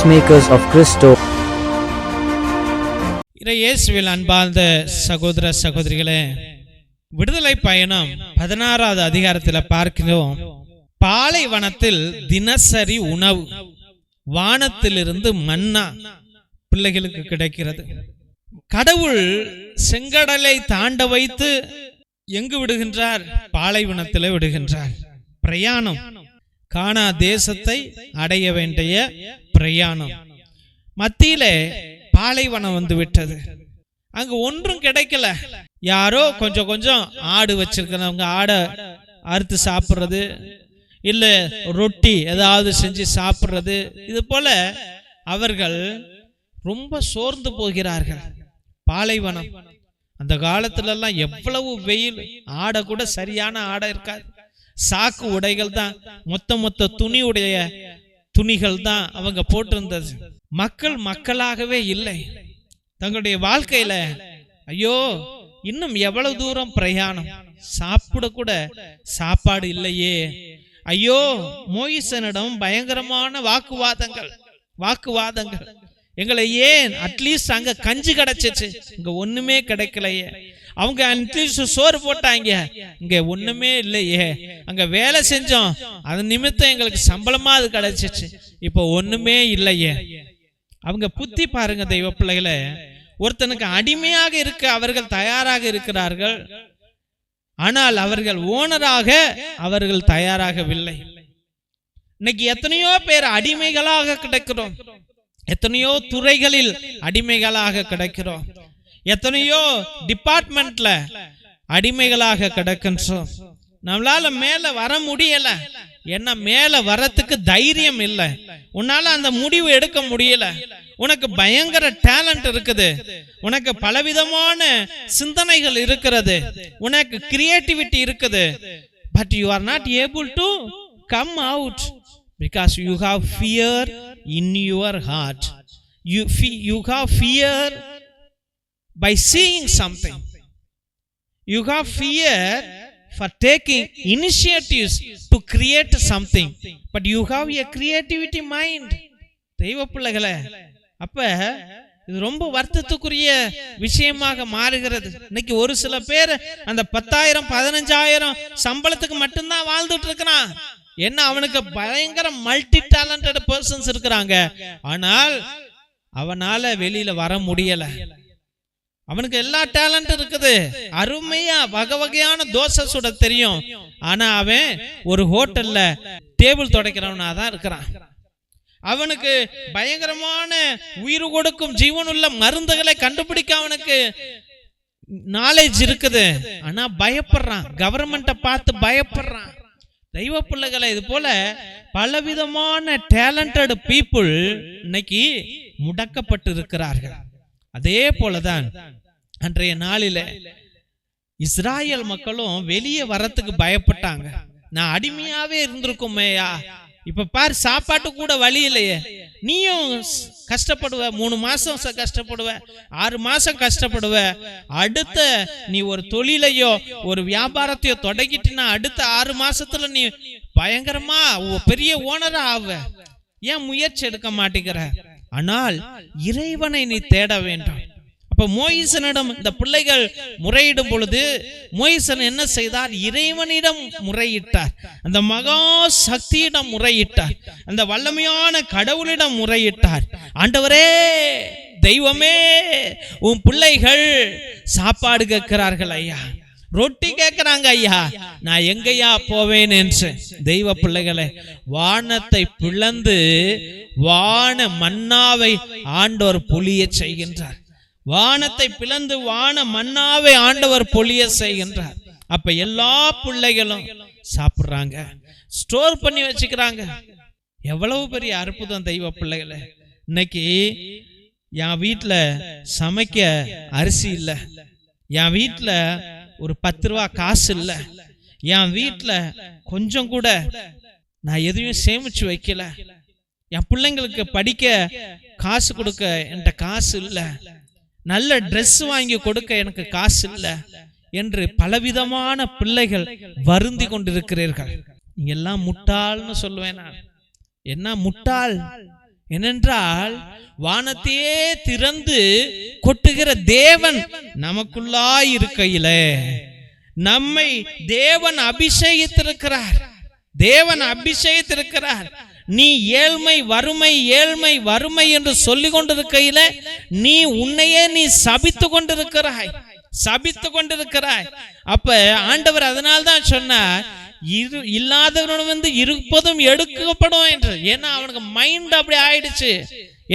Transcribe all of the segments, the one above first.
Peacemakers of Christo. இயேசுவில் அன்பார்ந்த சகோதர சகோதரிகளே, விடுதலை பயணம் 16வது அதிகாரத்தில் பார்க்கிறோம். பாலைவனத்தில் தினசரி உணவு, வானத்திலிருந்து மன்னா பிள்ளைகளுக்கு கிடைக்கிறது. கடவுள் செங்கடலை தாண்ட வைத்து எங்கு விடுகின்றார்? பாலைவனத்தில் விடுகின்றார். பிரயாணம், கானா தேசத்தை அடைய வேண்டிய பிரயாணம். மத்தியிலே பாலைவனம் வந்து விட்டது. அங்க ஒன்றும் கிடைக்கல. யாரோ கொஞ்சம் கொஞ்சம் ஆடு வச்சிருக்கிறவங்க ஆடை அறுத்து சாப்பிட்றது, இல்ல ரொட்டி ஏதாவது செஞ்சு சாப்பிட்றது, இது போல அவர்கள் ரொம்ப சோர்ந்து போகிறார்கள். பாலைவனம், அந்த காலத்துல எல்லாம் எவ்வளவு வெயில், ஆடை கூட சரியான ஆடை இருக்காது. சாக்கு உடைகள் தான், மொத்த துணியுடைய துணிகள் தான் அவங்க போட்டிருந்தது. மக்களாகவே இல்லை. தங்களுடைய வாழ்க்கையில ஐயோ இன்னும் எவ்வளவு தூரம் பிரயாணம், சாப்பிட கூட சாப்பாடு இல்லையே. ஐயோ, மோயிசனிடம் பயங்கரமான வாக்குவாதங்கள். எங்களை ஏன் அட்லீஸ்ட் அங்க கஞ்சி கிடைச்சிச்சு, இங்க ஒண்ணுமே கிடைக்கலையே. அவங்க அட்லீஸ்ட் சோறு போட்டாங்க, இங்க ஒண்ணுமே இல்லையே. அங்க வேலை செஞ்சோம், அது நிமித்தம் எங்களுக்கு சம்பளமா அது கிடைச்சிச்சு, இப்போ ஒண்ணுமே இல்லையே. அவங்க புத்தி பாருங்க தெய்வ பிள்ளைகளை. ஒருத்தனுக்கு அடிமையாக இருக்க அவர்கள் தயாராக இருக்கிறார்கள், ஆனால் அவர்கள் ஓனராக அவர்கள் தயாராகவில்லை. இன்னைக்கு எத்தனையோ பேர் அடிமைகளாக கிடைக்கிறோம், எத்தனையோ துறைகளில் அடிமைகளாக கிடைக்கிறோம், எத்தனையோ டிபார்ட்மெண்ட்ல அடிமைகளாக கிடக்கின்றோம். நம்மளால மேல வர முடியல. என்ன மேல வரத்துக்கு தைரியம் இல்லை. உன்னால அந்த முடிவு எடுக்க முடியல. உனக்கு பயங்கர டேலண்ட் இருக்குது, உனக்கு பலவிதமான சிந்தனைகள் இருக்கிறது, உனக்கு கிரியேட்டிவிட்டி இருக்குது. But you are not able to come out because you have fear in your heart. You have fear by seeing something. You have fear for taking initiatives to create something, but you have a creativity mind. தெய்வ பிள்ளைகளே, அப்ப இது ரொம்ப வருத்தத்துக்குரிய விஷயமாக மாறுகிறது. இன்னைக்கு ஒரு சில பேர் அந்த 10,000 15,000 சம்பளத்துக்கு மட்டும்தான் வாழ்ந்துட்டு இருக்கிறான். என்ன, அவனுக்கு பயங்கர மல்டி டேலண்டட் பர்சன்ஸ் இருக்கிறாங்க, ஆனால் அவனால வெளியில வர முடியல. அவனுக்கு எல்லா டேலண்ட் இருக்குது, அருமையா வகையான தோசை சுட தெரியும், ஆனா அவன் ஒரு ஹோட்டல்ல டேபிள் துடைக்கிறவனா தான் இருக்கிறான். அவனுக்கு பயங்கரமான உயிர் கொடுக்கும் ஜீவனுள்ள மருந்துகளை கண்டுபிடிக்க அவனுக்கு நாலேஜ் இருக்குது, ஆனா பயப்படுறான், கவர்மெண்ட்டை பார்த்து பயப்படுறான். தெய்வ பிள்ளைகளை, இது போல பலவிதமான டேலண்டட் பீப்புள் இன்னைக்கு முடக்கப்பட்டு இருக்கிறார்கள். அதே போலதான் அன்றைய நாளில இஸ்ராயல் மக்களும் வெளியே வரத்துக்கு பயப்பட்டாங்க. நான் அடிமையாவே இருந்திருக்கோமேயா, இப்ப பாரு சாப்பாட்டு கூட வழி இல்லையே. நீயும் கஷ்டப்படுவ, 3 மாசம் கஷ்டப்படுவ, 6 மாசம் கஷ்டப்படுவ. அடுத்த நீ ஒரு தொழிலையோ ஒரு வியாபாரத்தையோ தொடங்கிட்டுனா அடுத்த 6 மாசத்துல நீ பயங்கரமா பெரிய ஓனரா ஆவ. ஏன் முயற்சி எடுக்க மாட்டேங்கிற? ஆனால் இறைவனை நீ தேட வேண்டும். அப்ப மோயிசனிடம் இந்த பிள்ளைகள் முறையிடும் பொழுது மோயிசன் என்ன செய்தார்? இறைவனிடம் முறையிட்டார், அந்த மகா சக்தியிடம் முறையிட்டார், அந்த வல்லமையான கடவுளிடம் முறையிட்டார். ஆண்டவரே, தெய்வமே, உன் பிள்ளைகள் சாப்பாடு கேட்கிறார்கள் ஐயா, ரொட்டி கேட்கிறாங்க ஐயா, நான் எங்கய்யா போவேன் என்று. தெய்வ பிள்ளைகளை, வானத்தை பிளந்து வான மன்னாவை ஆண்டவர் பொழிய செய்கின்றார். வானத்தை பிளந்து வான மன்னாவை ஆண்டவர் பொழிய செய்கின்றார். அப்ப எல்லா பிள்ளைகளும் சாப்பிடுறாங்க, ஸ்டோர் பண்ணி வச்சுக்கிறாங்க. எவ்வளவு பெரிய அற்புதம் தெய்வ பிள்ளைகளை. இன்னைக்கு என் வீட்டுல சமைக்க அரிசி இல்லை, என் வீட்டுல ஒரு 10 ரூபா காசு இல்லை, என் வீட்டுல கொஞ்சம் கூட நான் எதையும் சேமிச்சு வைக்கல, என் பிள்ளைங்களுக்கு படிக்க காசு கொடுக்க என்கிட்ட காசு இல்லை, நல்ல ட்ரெஸ் வாங்கி கொடுக்க எனக்கு காசு இல்லை என்று பலவிதமான பிள்ளைகள் வருந்தி கொண்டிருக்கிறீர்கள். நீங்க எல்லாம் முட்டாள்னு சொல்லுவேன் நான். என்ன முட்டாள்? ஏனென்றால் வானத்தையே திறந்து கொட்டுகிற தேவன் நமக்குள்ளாய் இருக்கையில நம்மை தேவன் அபிஷேகித்திருக்கிறார். தேவன் அபிஷேகித்திருக்கிறார். நீ ஏழ்மை வறுமை ஏழ்மை வறுமை என்று சொல்லிக் கொண்டிருக்கையில நீ உன்னையே நீ சபித்து கொண்டிருக்கிறாய், சபித்து கொண்டிருக்கிறாய். அப்ப ஆண்டவர் அதனால்தான் சொன்னார், இல்லாதவன் இருப்பதும் எடுக்கப்படும் என்று. ஏன்னா அவனுக்கு மைண்ட் அப்படி ஆயிடுச்சு.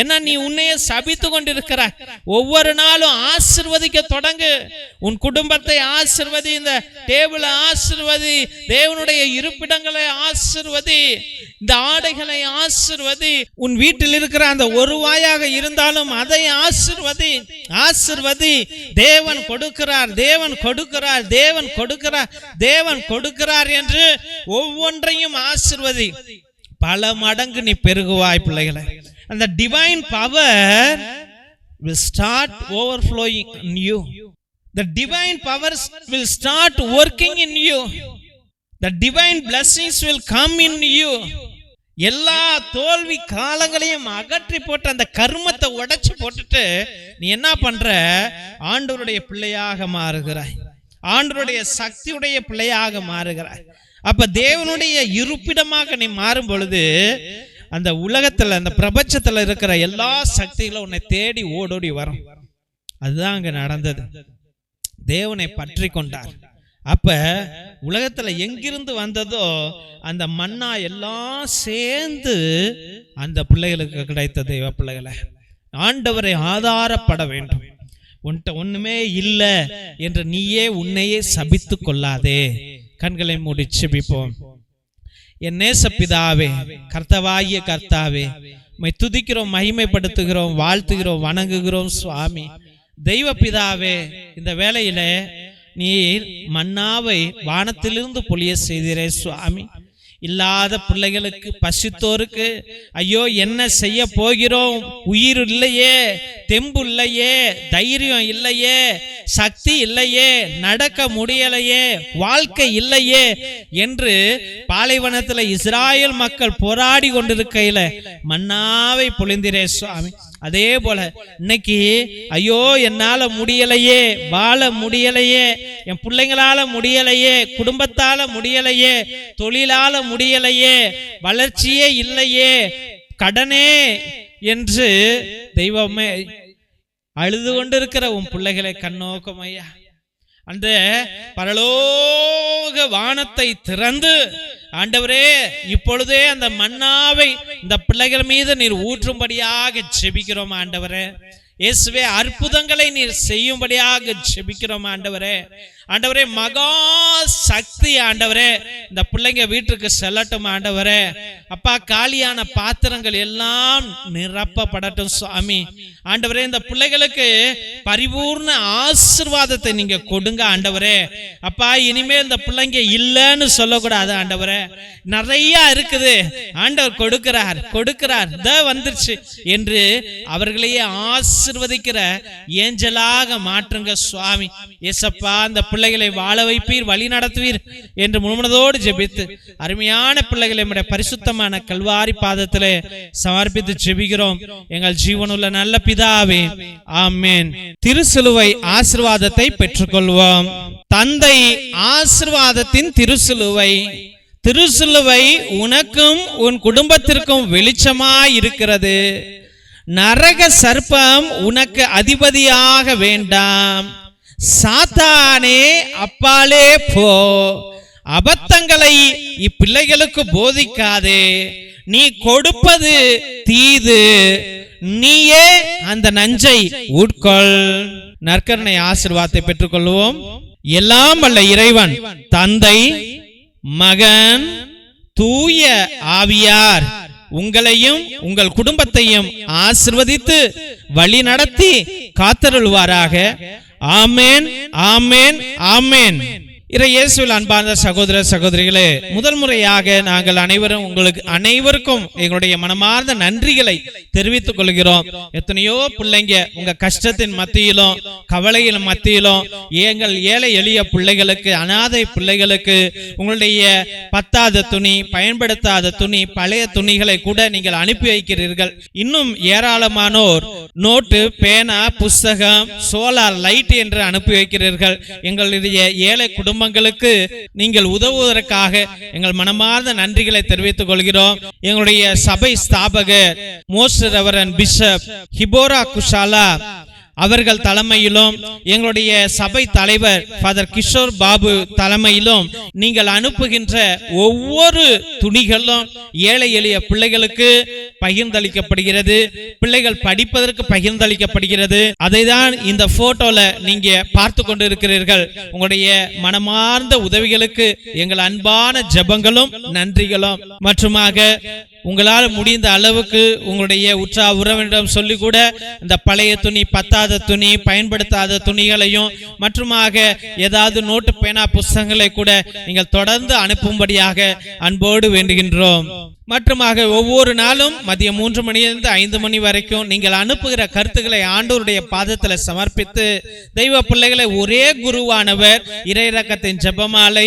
ஏன்னா நீ உன்னையே சபித்து கொண்டிருக்கிறாய். ஒவ்வொரு நாளும் ஆசீர்வதிக்க தொடங்கு. உன் குடும்பத்தை ஆசீர்வதி, இந்த டேபிளை ஆசீர்வதி, தேவனுடைய இருப்பிடங்களை ஆசீர்வதி, இந்த ஆடைகளை ஆசீர்வதி, உன் வீட்டில் இருக்கிற அந்த ஒரு வாயாக இருந்தாலும் அதை ஆசீர்வதி, ஆசீர்வதி. தேவன் கொடுக்கிறார், தேவன் கொடுக்கிறார், தேவன் கொடுக்கிறார், தேவன் கொடுக்கிறார் என்று ஒவ்வொன்றையும் ஆசீர்வதி. பல மடங்கு நீ பெருகுவாய் பிள்ளைகளை. And the divine power will start overflowing in you. The divine powers will start working in you. The divine blessings will come in you. எல்லா தோல்வி காலங்களையும் அகற்றி போட்டு அந்த கர்மத்தை உடைச்சு போட்டுட்டு நீ என்ன பண்ற? ஆண்டவருடைய பிள்ளையாக மாறுகிறாய், ஆண்டவருடைய சக்தியுடைய பிள்ளையாக மாறுகிறாய். அப்ப தேவனுடைய இருப்பிடமாக நீ மாறும் பொழுது அந்த உலகத்துல அந்த பிரபஞ்சத்துல இருக்கிற எல்லா சக்திகளும் உன்னை தேடி ஓடோடி வரும். அதுதான் அங்க நடந்தது. தேவனை பற்றி கொண்டார். அப்ப உலகத்துல எங்கிருந்து வந்ததோ அந்த மன்னா எல்லாம் சேர்ந்து அந்த பிள்ளைகளுக்கு கிடைத்த தெய்வ பிள்ளைகளை. ஆண்டவரை ஆதாரப்பட வேண்டும். உன்கிட்ட ஒண்ணுமே இல்லை என்று நீயே உன்னையே சபித்து கொள்ளாதே. கண்களை மூடி செபிப்போம். என் நேச பிதாவே, கர்த்தவாகிய கர்த்தாவே, உம்மை துதிக்கிறோம், மகிமைப்படுத்துகிறோம், வாழ்த்துகிறோம், வணங்குகிறோம் சுவாமி. தெய்வ பிதாவே, இந்த வேளையில நீர் மன்னாவை வானத்திலிருந்து பொழிய செய்தீரே சுவாமி. இல்லாத பிள்ளைகளுக்கு, பசித்தோருக்கு, ஐயோ என்ன செய்ய போகிறோம், உயிர் இல்லையே, தெம்பு இல்லையே, தைரியம் இல்லையே, சக்தி இல்லையே, நடக்க முடியலையே, வாழ்க்கை இல்லையே என்று பாலைவனத்தில் இஸ்ராயேல் மக்கள் போராடி கொண்டிருக்கையில மன்னாவை பொழிந்தீரே சுவாமி. அதே போல இன்னைக்கு ஐயோ என்னால முடியலையே, வாழ முடியலையே, என் பிள்ளைங்களால முடியலையே, குடும்பத்தால முடியலையே, தொழிலால முடியலையே, வளர்ச்சியே இல்லையே, கடனே என்று தெய்வமே அழுது கொண்டிருக்கிற உன் பிள்ளைகளை கண்ணோக்கம் ஐயா. அந்த பரலோக வானத்தை திறந்து ஆண்டவரே இப்பொழுதே அந்த மன்னாவை இந்த பிள்ளைகள் மீது நீர் ஊற்றும்படியாக ஜெபிக்கிறோம் ஆண்டவரே. இயேசுவே அற்புதங்களை நீர் செய்யும்படியாக ஜெபிக்கிறோம் ஆண்டவரே. ஆண்டவரே மகா சக்தி ஆண்டவரே இந்த பிள்ளைங்க வீட்டுக்கு செல்லட்டும் ஆண்டவரே. அப்பா காலியான பாத்திரங்கள் எல்லாம் நிரப்பப்படட்டும் சுவாமி. ஆண்டவரே இந்த பிள்ளைகளுக்கு பரிபூர்ண ஆசீர்வாதத்தை நீங்க கொடுங்க ஆண்டவரே. அப்பா இனிமேல் இந்த பிள்ளைங்க இல்லைன்னு சொல்லக்கூடாது ஆண்டவரே. நிறைய இருக்குது, ஆண்டவர் கொடுக்கிறார் கொடுக்கிறார் வந்துருச்சு என்று அவர்களையே ஆசீர்வதிக்கிற ஏஞ்சலாக மாற்றுங்க சுவாமி. ஏசப்பா இந்த பிள்ளைகளை வாழ வைப்பீர், வழி நடத்துவீர் என்று முழுமனதோடு ஜெபித்து அருமையான பிள்ளைகளை நம்முடைய பரிசுத்தமான கல்வாரி பாதத்திலே சமர்ப்பித்து ஜெபிக்கிறோம் எங்கள் ஜீவனுள்ள நல்ல பிதாவே, ஆமென். திருசிலுவை ஆசீர்வாதத்தை பெற்றுக்கொள்வோம். தந்தை ஆசீர்வாதத்தின் திருசிலுவை. திருசிலுவை உனக்கும் உன் குடும்பத்திற்கும் வெளிச்சமாய் இருக்கிறது. நரக சர்ப்பம் உனக்கு அதிபதியாக வேண்டாம். சாத்தானே அப்பாலே போ. அபத்தங்களை இப்பிள்ளைகளுக்கு போதிக்காதே. நீ கொடுப்பது தீது, நீயே அந்த நஞ்சை உட்கொள். நற்கருணை ஆசீர்வாதத்தை பெற்றுக்கொள்வோம். எல்லாம் வல்ல இறைவன் தந்தை, மகன், தூய ஆவியார் உங்களையும் உங்கள் குடும்பத்தையும் ஆசீர்வதித்து வழி நடத்தி காத்தருள்வாராக. ஆமென், ஆமென், ஆமென். இயேசுவில் அன்பார்ந்த சகோதர சகோதரிகளே, முதல் முறையாக நாங்கள் அனைவருக்கும் எங்களுடைய மனமார்ந்த நன்றிகளை தெரிவித்துக் கொள்கிறோம். எத்தனையோ பிள்ளைங்க உங்க கஷ்டத்தின் மத்தியிலும் கவலையின் மத்தியிலும் எங்கள் ஏழை எளிய பிள்ளைகளுக்கு, அனாதை பிள்ளைகளுக்கு உங்களுடைய பத்தாத துணி, பயன்படுத்தாத துணி, பழைய துணிகளை கூட நீங்கள் அனுப்பி வைக்கிறீர்கள். இன்னும் ஏராளமானோர் நோட்டு, பேனா, புஸ்தகம், சோலார் லைட் என்று அனுப்பி வைக்கிறீர்கள். எங்களுடைய ஏழை குடும்பங்களுக்கு நீங்கள் உதவுவதற்காக எங்கள் மனமார்ந்த நன்றிகளை தெரிவித்துக் கொள்கிறோம். எங்களுடைய சபை ஸ்தாபகர் மோஸ்ட் ரெவரண்ட் பிஷப் ஹிபோரா குஷாலா அவர்கள் தலைமையிலும், எங்களுடைய சபை தலைவர் ஃபாதர் கிஷோர் பாபு தலைமையிலும் நீங்கள் அனுப்புகின்ற ஒவ்வொரு துணிகளும் ஏழை எளிய பிள்ளைகளுக்கு பகிர்ந்தளிக்கப்படுகிறது. பிள்ளைகள் படிப்பதற்கு பகிர்ந்தளிக்கப்படுகிறது. அதை தான் இந்த போட்டோல நீங்க பார்த்து கொண்டிருக்கிறீர்கள். உங்களுடைய மனமார்ந்த உதவிகளுக்கு எங்கள் அன்பான ஜெபங்களும் நன்றிகளும். மற்றுமாக உங்களால் முடிந்த அளவுக்கு உங்களுடைய உற்ற உறவினரிடம் சொல்லி கூட இந்த பழைய துணி, பத்தாத துணி, பயன்படுத்தாத துணிகளையும் மற்றுமாக ஏதாவது நோட்டு, பேனா, புஸ்தகங்களை கூட நீங்கள் தொடர்ந்து அனுப்பும்படியாக அன்போடு வேண்டுகின்றோம். மற்றுமாக ஒவ்வொரு நாளும் மதியம் 3 மணியிலிருந்து 5 மணி வரைக்கும் நீங்கள் அனுப்புகிற கருத்துக்களை ஆண்டவருடைய பாதத்தில் சமர்ப்பித்து, தெய்வ பிள்ளைகளை ஒரே குருவானவர் இறை இரக்கத்தின் ஜெபமாலை,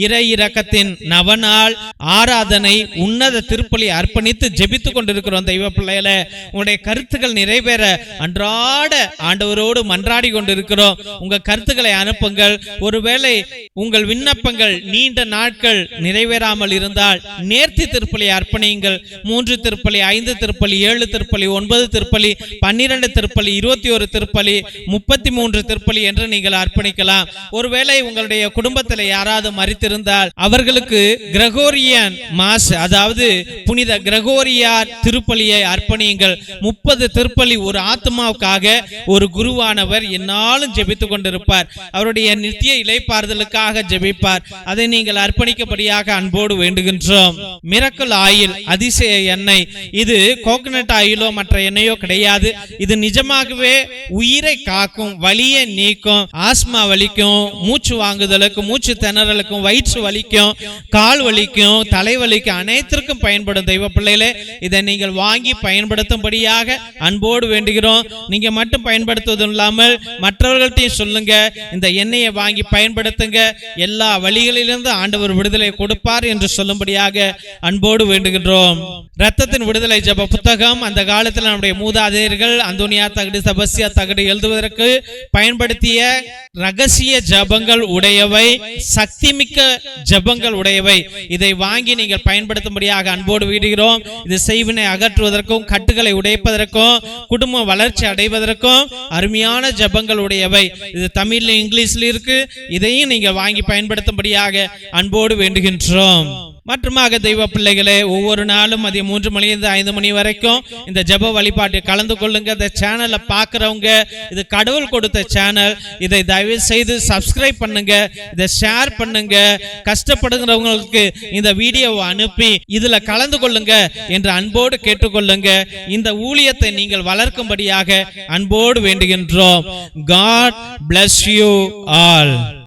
இறை இரக்கத்தின் நவநாள், ஆராதனை, உன்னத திருப்பலி அர்ப்பணித்து ஜெபித்துக் கொண்டிருக்கிறோம். தெய்வ பிள்ளைகளை உங்களுடைய கருத்துக்கள் நிறைவேற அன்றாட ஆண்டவரோடு மன்றாடி கொண்டிருக்கிறோம். உங்க கருத்துக்களை அனுப்புங்கள். ஒருவேளை உங்கள் விண்ணப்பங்கள் நீண்ட நாட்கள் நிறைவேறாமல் இருந்தால் நேர்த்தி திருப்பலி அர்ப்பணியுங்கள். 3 திருப்பலி, 5 திருப்பலி, 7 திருப்பலி, 9 திருப்பலி, 12 திருப்பலி, 21 திருப்பலி, 33 திருப்பலி என்று நீங்கள் அர்ப்பணிக்கலாம். ஒருவேளை உங்களுடைய குடும்பத்தில் யாராவது மரித்திருந்தால் அவர்களுக்கு கிரகோரியன் மாஸ், அதாவது புனித கிரகோரியார் திருப்பலியை அர்ப்பணியுங்கள். 30 திருப்பலி ஒரு ஆத்மாவுக்காக ஒரு குருவானவர் என்னாலும் ஜெபித்துக் கொண்டிருப்பார். அவருடைய நித்திய இளைப்பாறுதலுக்காக ஜெபிப்பார். அதை நீங்கள் அர்ப்பணிக்கப்படியாக அன்போடு வேண்டுகின்றோம். மிரக்கல் ஆயில், அதிசய எண்ணெய், இது கோகனட் ஆயிலோ மற்ற எண்ணெயோ கிடையாது. இது நிஜமாகவே உயிரை காக்கும், வலியை நீக்கும், ஆஸ்மா வலிக்கும், மூச்சு வாங்குதலுக்கும், மூச்சு திணறலுக்கும், வயிற்று வலிக்கும், கால் வலிக்கும், தலைவலிக்கும், அனைத்திற்கும் பயன்படும். தெய்வ பிள்ளைகளே, இதை நீங்கள் வாங்கி பயன்படுத்தும்படியாக அன்போடு வேண்டுகிறோம். நீங்க மட்டும் பயன்படுத்துவது இல்லாமல் மற்றவர்கள்ட்டையும் சொல்லுங்க, இந்த எண்ணெயை வாங்கி பயன்படுத்துங்க, எல்லா வழிகளிலிருந்து ஆண்டவர் விடுதலை கொடுப்பார் என்று சொல்லும்படியாக அன்போடு வேண்டுகின்றோம். ரத்தத்தின் விடுதலை ஜெப புத்தகம் அந்த காலத்தில் நம்முடைய மூதாதையர்கள் அந்தோனியா தகடு, செபஸ்தியா தகடு எழுதுவதற்கு பயன்படுத்திய ரகசிய ஜெபங்கள் உடையவை, சக்திமிக்க ஜெபங்கள் உடையவை. இதை வாங்கி நீங்கள் பயன்படுத்தும்படியாக அன்போடு வேண்டுகிறோம். இது செய்வினை அகற்றுவதற்கும், கட்டுகளை உடைப்பதற்கும், குடும்ப வளர்ச்சி அடைவதற்கும் அருமையான ஜெபங்கள் உடையவை. இது தமிழ்ல, இங்கிலீஷ்ல இருக்கு. இதையும் நீங்க வாங்கி பயன்படுத்தும்படியாக அன்போடு வேண்டுகின்றோம். மற்றுமாக தெய்வ பிள்ளைகளே, ஒவ்வொரு நாளும் மதியம் 3 மணியிலிருந்து 5 மணி வரைக்கும் இந்த ஜெப வழிபாட்டில் கலந்து கொள்ளுங்க. இந்த சேனலை பார்க்கிறவங்க, இது கடவுள் கொடுத்த சேனல், இதை தயவு செய்து சப்ஸ்கிரைப் பண்ணுங்க, இதை ஷேர் பண்ணுங்க. கஷ்டப்படுகிறவங்களுக்கு இந்த வீடியோவை அனுப்பி இதுல கலந்து கொள்ளுங்க என்று அன்போடு கேட்டுக்கொள்ளுங்க. இந்த ஊழியத்தை நீங்கள் வளர்க்கும்படியாக அன்போடு வேண்டுகின்றோம். God bless you all.